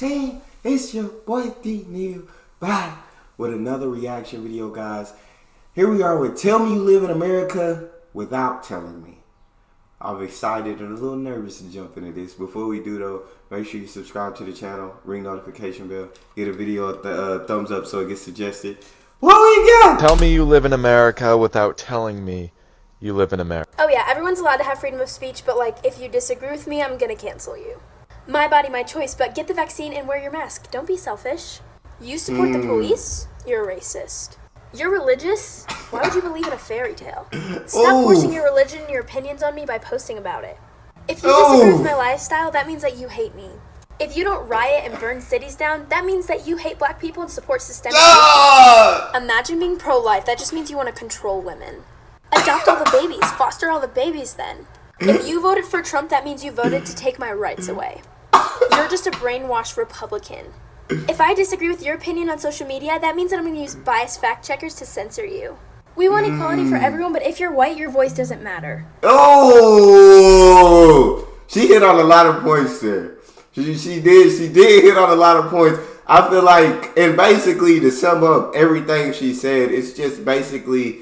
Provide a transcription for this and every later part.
team. It's your boy D Neal back with another reaction video, guys. Here we are with Tell Me You Live in America Without Telling Me. I'm excited and a little nervous to jump into this. Before we do though, make sure you subscribe to the channel, ring notification bell, get a video a thumbs up so it gets suggested. What we got? Tell me you live in America without telling me you live in America. Oh yeah, everyone's allowed to have freedom of speech, but like, if you disagree with me, I'm gonna cancel you. My body, my choice, but get the vaccine and wear your mask. Don't be selfish. You support the police? You're a racist. You're religious? Why would you believe in a fairy tale? Stop forcing your religion and your opinions on me by posting about it. If you disagree with my lifestyle, that means that you hate me. If you don't riot and burn cities down, that means that you hate black people and support systemic racism. Imagine being pro-life. That just means you want to control women. Adopt all the babies. Foster all the babies then. If you voted for Trump, that means you voted to take my rights away. You're just a brainwashed Republican. If I disagree with your opinion on social media, that means that I'm going to use biased fact checkers to censor you. We want equality for everyone, but if you're white, your voice doesn't matter. Oh, she hit on a lot of points there. She did hit on a lot of points. I feel like, and basically to sum up everything she said, it's just basically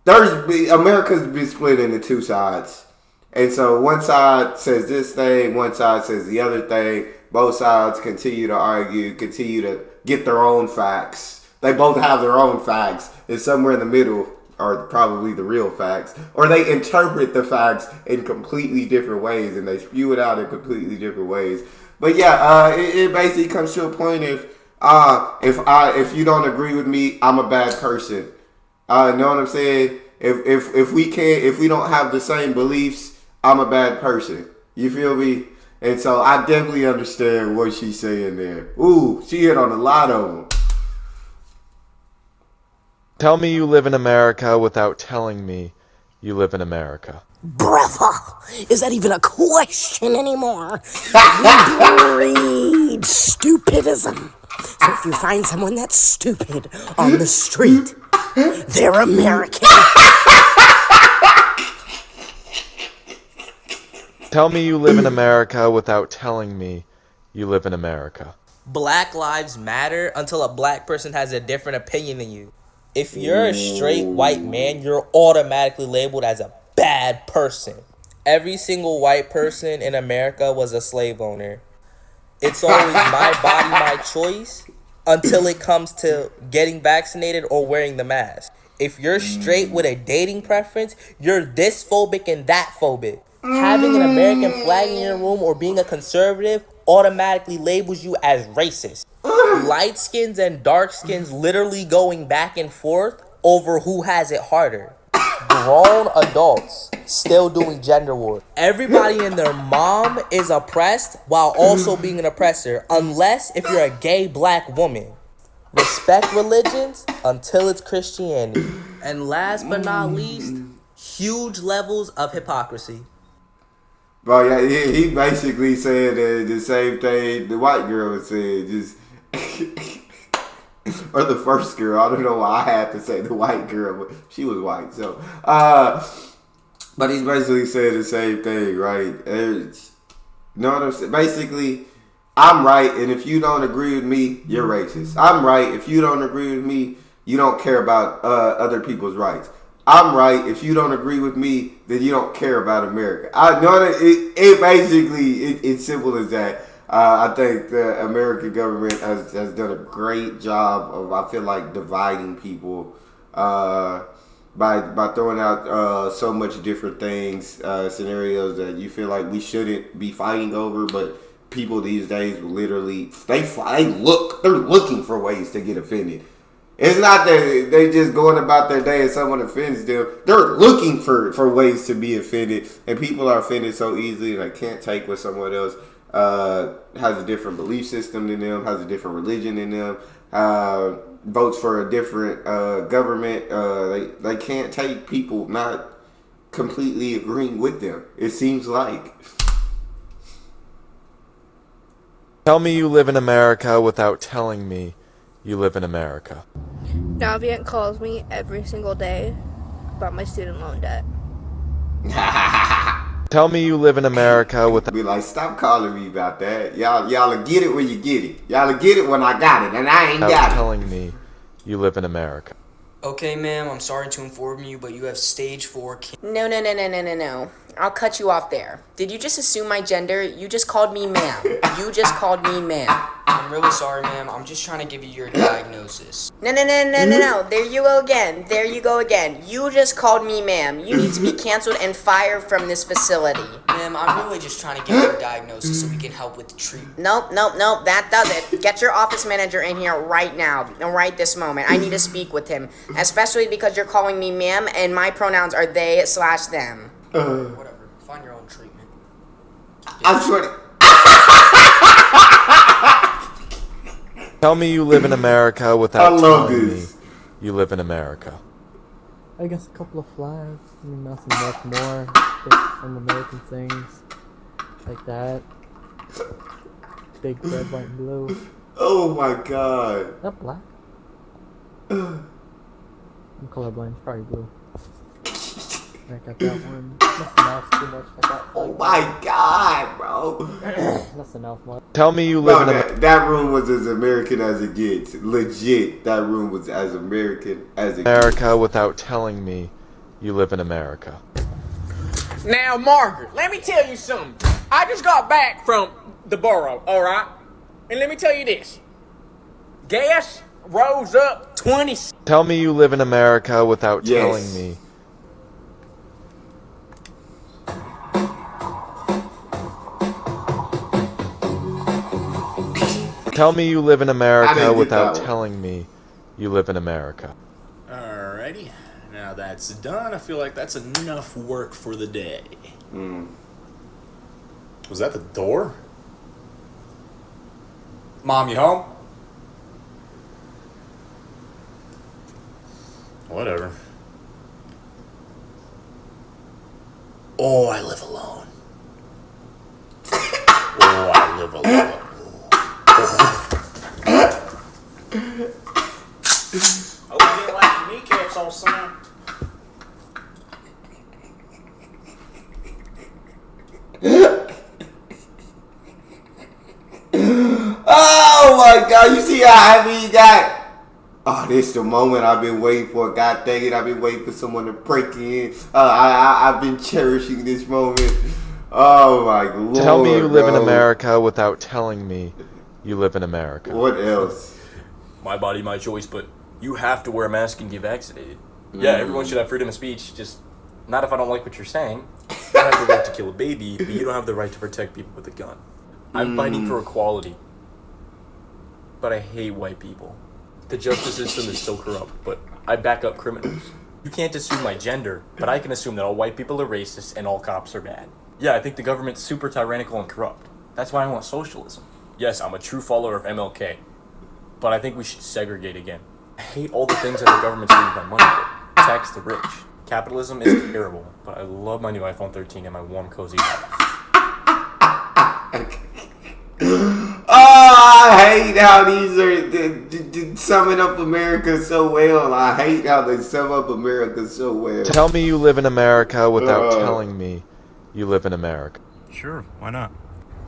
America's been split into two sides. And so one side says this thing, one side says the other thing. Both sides continue to argue, continue to get their own facts. They both have their own facts. And somewhere in the middle are probably the real facts. Or they interpret the facts in completely different ways and they spew it out in completely different ways. But yeah, it basically comes to a point if you don't agree with me, I'm a bad person. Know what I'm saying? If we don't have the same beliefs, I'm a bad person. You feel me? And so I definitely understand what she's saying there. Ooh, she hit on a lot of them. Tell me you live in America without telling me you live in America. Brother, is that even a question anymore? We breed stupidism. So if you find someone that's stupid on the street, they're American. Tell me you live in America without telling me you live in America. Black lives matter until a black person has a different opinion than you. If you're a straight white man, you're automatically labeled as a bad person. Every single white person in America was a slave owner. It's always my body, my choice until it comes to getting vaccinated or wearing the mask. If you're straight with a dating preference, you're this phobic and that phobic. Having an American flag in your room or being a conservative automatically labels you as racist. Light skins and dark skins literally going back and forth over who has it harder. Grown adults still doing gender war. Everybody and their mom is oppressed while also being an oppressor, unless if you're a gay black woman. Respect religions until it's Christianity. And last but not least, huge levels of hypocrisy. Bro, yeah, he basically said the same thing the white girl said, just or the first girl. I don't know why I had to say the white girl, but she was white. So, but he's basically saying the same thing, right? You know what I'm saying? Basically, I'm right, and if you don't agree with me, you're racist. I'm right. If you don't agree with me, you don't care about other people's rights. I'm right. If you don't agree with me, then you don't care about America. I know that it basically, it's simple as that. I think the American government has done a great job of, I feel like, dividing people by throwing out so much different things, scenarios that you feel like we shouldn't be fighting over, but people these days literally, they're looking for ways to get offended. It's not that they just going about their day and someone offends them. They're looking for ways to be offended. And people are offended so easily they can't take what someone else has a different belief system than them, has a different religion than them, votes for a different government. They can't take people not completely agreeing with them, it seems like. Tell me you live in America without telling me you live in America. Navient calls me every single day about my student loan debt. Tell me you live in America without Be like, stop calling me about that. Y'all get it when you get it. Y'all get it when I got it, and I ain't got it. telling me you live in America. Okay, ma'am, I'm sorry to inform you, but you have stage 4 cancer. No. I'll cut you off there. Did you just assume my gender? You just called me ma'am. You just called me ma'am. I'm really sorry, ma'am. I'm just trying to give you your diagnosis. No. There you go again. You just called me ma'am. You need to be canceled and fired from this facility. Ma'am, I'm really just trying to give you a diagnosis so we can help with the treatment. Nope. That does it. Get your office manager in here right now. Right this moment. I need to speak with him. Especially because you're calling me ma'am and my pronouns are they/them. Whatever. Find your own treatment. I'm sure. Tell me you live in America without I love telling this. me you live in America. I guess a couple of flags. I mean, nothing much more. Just some American things like that. Big red, white, and blue. Oh my god. Is that black? I'm colorblind. It's probably blue. I got that one. Nothing else too much. I got Oh my god, bro. nothing else much. Tell me you live Bro, in America. that room was as American as it gets. Legit, that room was as American as it gets. Without telling me you live in America. Now, Margaret, let me tell you something. I just got back from the borough, all right? And let me tell you this. Gas rose up 20. Tell me you live in America without Yes. telling me. Tell me you live in I America didn't get without that one. telling me you live in America. Alrighty, now that's done. I feel like that's enough work for the day. Was that the door? Mom, you home? Whatever. Oh, I live alone. Oh, I live alone. Oh, you didn't like your kneecaps on Sam. Oh my god, you see how happy you got? Oh, this the moment I've been waiting for. God dang it, I've been waiting for someone to break in. I've been cherishing this moment. Oh my lord. Tell me you live in bro. America without telling me you live in America. What else? My body, my choice, but you have to wear a mask and get vaccinated. Yeah, everyone should have freedom of speech, just not if I don't like what you're saying. You have the right to kill a baby, but you don't have the right to protect people with a gun. I'm fighting for equality, but I hate white people. The justice system is so corrupt, but I back up criminals. You can't assume my gender, but I can assume that all white people are racist and all cops are bad. Yeah, I think the government's super tyrannical and corrupt. That's why I want socialism. Yes, I'm a true follower of MLK, but I think we should segregate again. I hate all the things that the government's doing with my money, but tax the rich. Capitalism is terrible, but I love my new iPhone 13 and my warm, cozy house. Oh, I hate how these are summing up America so well. I hate how they sum up America so well. Tell me you live in America without telling me you live in America. Sure, why not?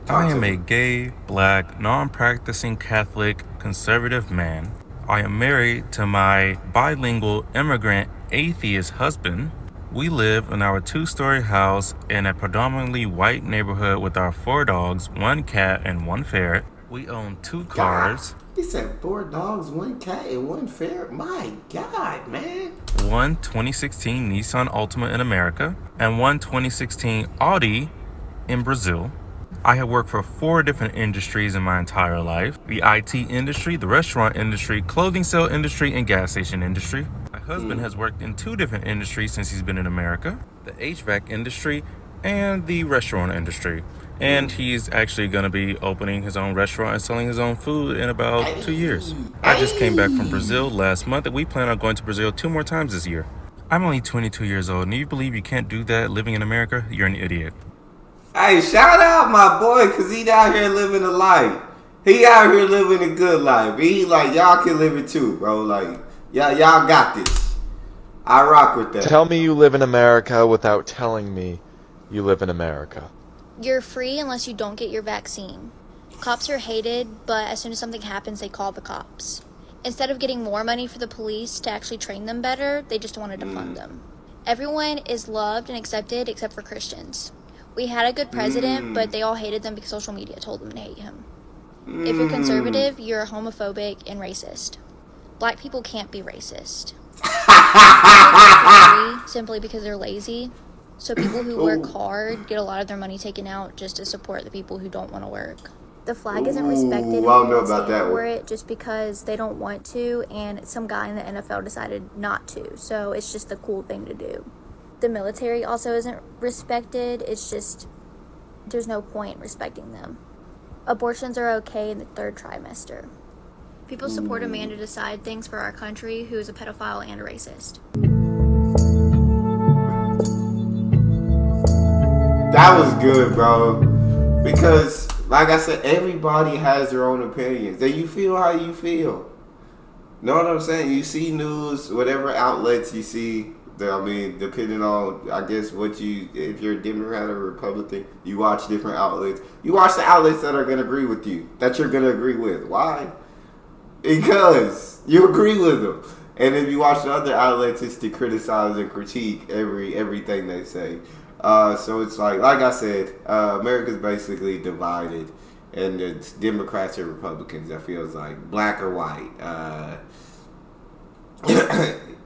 I am a gay, black, non-practicing Catholic, conservative man. I am married to my bilingual immigrant atheist husband. We live in our 2-story house in a predominantly white neighborhood with our 4 dogs, 1 cat, and 1 ferret. We own 2 cars. He said 4 dogs, 1 cat, and 1 ferret. My God, man. One 2016 Nissan Altima in America, and one 2016 Audi in Brazil. I have worked for 4 different industries in my entire life. The IT industry, the restaurant industry, clothing sale industry, and gas station industry. My husband has worked in 2 different industries since he's been in America. The HVAC industry and the restaurant industry. And he's actually going to be opening his own restaurant and selling his own food in about 2 years. I just came back from Brazil last month and we plan on going to Brazil 2 more times this year. I'm only 22 years old and you believe you can't do that living in America? You're an idiot. Hey, shout out my boy, because he out here living a life. He out here living a good life. He like, y'all can live it too, bro. Like, y'all got this. I rock with that. Tell me you live in America without telling me you live in America. You're free unless you don't get your vaccine. Cops are hated, but as soon as something happens, they call the cops. Instead of getting more money for the police to actually train them better, they just wanted to fund them. Everyone is loved and accepted except for Christians. We had a good president, but they all hated them because social media told them to hate him. If you're conservative, you're homophobic and racist. Black people can't be racist. Simply because they're lazy. So people who work hard get a lot of their money taken out just to support the people who don't want to work. The flag isn't respected. I don't know about that for one. it just because they don't want to, and some guy in the NFL decided not to. So it's just the cool thing to do. The military also isn't respected. It's just there's no point respecting them. Abortions are okay in the 3rd trimester. People support a man to decide things for our country who is a pedophile and a racist. That was good, bro. Because, like I said, everybody has their own opinions. And you feel how you feel. Know what I'm saying? You see news, whatever outlets you see. Depending on, I guess, if you're a Democrat or Republican, you watch different outlets. You watch the outlets that are going to agree with you, that you're going to agree with. Why? Because you agree with them. And if you watch the other outlets, it's to criticize and critique everything they say. So it's like I said, America's basically divided, and it's Democrats and Republicans. That feels like black or white.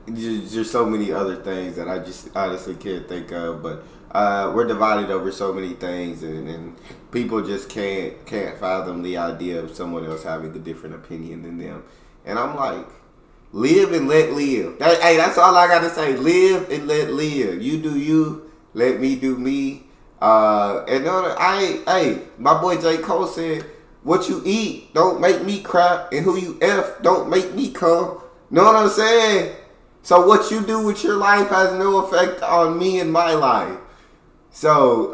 There's so many other things that I just honestly can't think of, but we're divided over so many things, and people just can't fathom the idea of someone else having a different opinion than them. And I'm like, live and let live. That's all I got to say. Live and let live. You do you. Let me do me. My boy J. Cole said, what you eat don't make me cry, and who you F don't make me come. Know what I'm saying? So what you do with your life has no effect on me and my life. So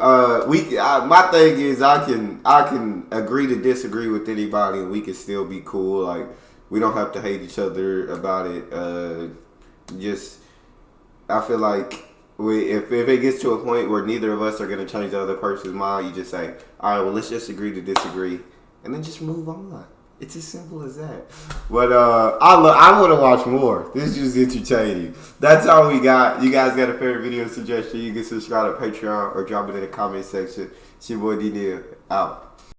my thing is I can agree to disagree with anybody, and we can still be cool. Like, we don't have to hate each other about it. I feel like if it gets to a point where neither of us are going to change the other person's mind, you just say, all right, well, let's just agree to disagree, and then just move on. It's as simple as that. But I want to watch more. This is just entertaining. That's all we got. You guys got a favorite video suggestion, you can subscribe to Patreon or drop it in the comment section. It's your boy D-Neal. Out.